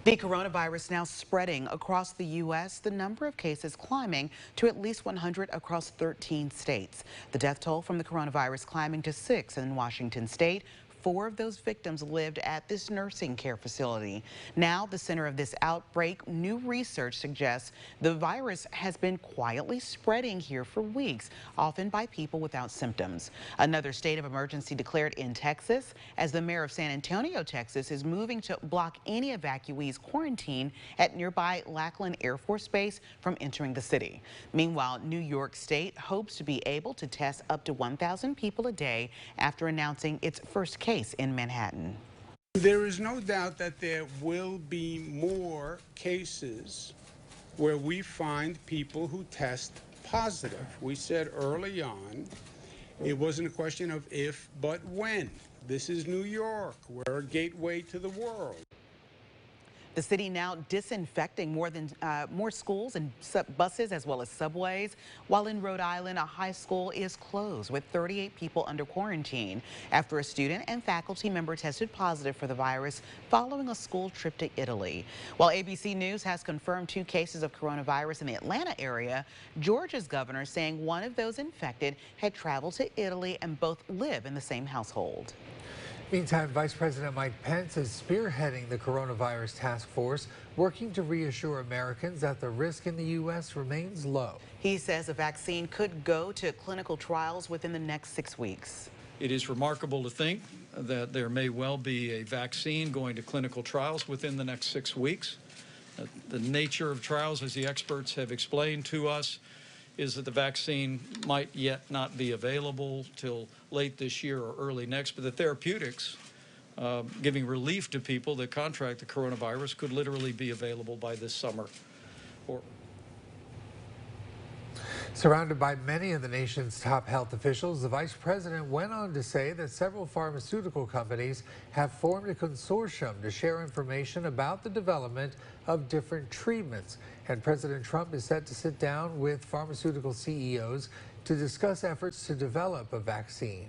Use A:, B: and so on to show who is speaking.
A: The coronavirus now spreading across the U.S., the number of cases climbing to at least 100 across 13 states. The death toll from the coronavirus climbing to 6 in Washington state. 4 of those victims lived at this nursing care facility. Now, the center of this outbreak, new research suggests the virus has been quietly spreading here for weeks, often by people without symptoms. Another state of emergency declared in Texas as the mayor of San Antonio, Texas, is moving to block any evacuees quarantined at nearby Lackland Air Force Base from entering the city. Meanwhile, New York State hopes to be able to test up to 1,000 people a day after announcing its first case in Manhattan.
B: There is no doubt that there will be more cases where we find people who test positive. We said early on, it wasn't a question of if, but when. This is New York. We're a gateway to the world.
A: The city now disinfecting more schools and buses as well as subways, while in Rhode Island, a high school is closed with 38 people under quarantine after a student and faculty member tested positive for the virus following a school trip to Italy. While ABC News has confirmed 2 cases of coronavirus in the Atlanta area, Georgia's governor saying one of those infected had traveled to Italy and both live in the same household.
C: Meantime, Vice President Mike Pence is spearheading the coronavirus task force, working to reassure Americans that the risk in the U.S. remains low.
A: He says a vaccine could go to clinical trials within the next 6 weeks.
D: It is remarkable to think that there may well be a vaccine going to clinical trials within the next 6 weeks. The nature of trials, as the experts have explained to us, is that the vaccine might yet not be available till late this year or early next, but the therapeutics giving relief to people that contract the coronavirus could literally be available by this summer.
C: Surrounded by many of the nation's top health officials, the vice president went on to say that several pharmaceutical companies have formed a consortium to share information about the development of different treatments. And President Trump is set to sit down with pharmaceutical CEOs to discuss efforts to develop a vaccine.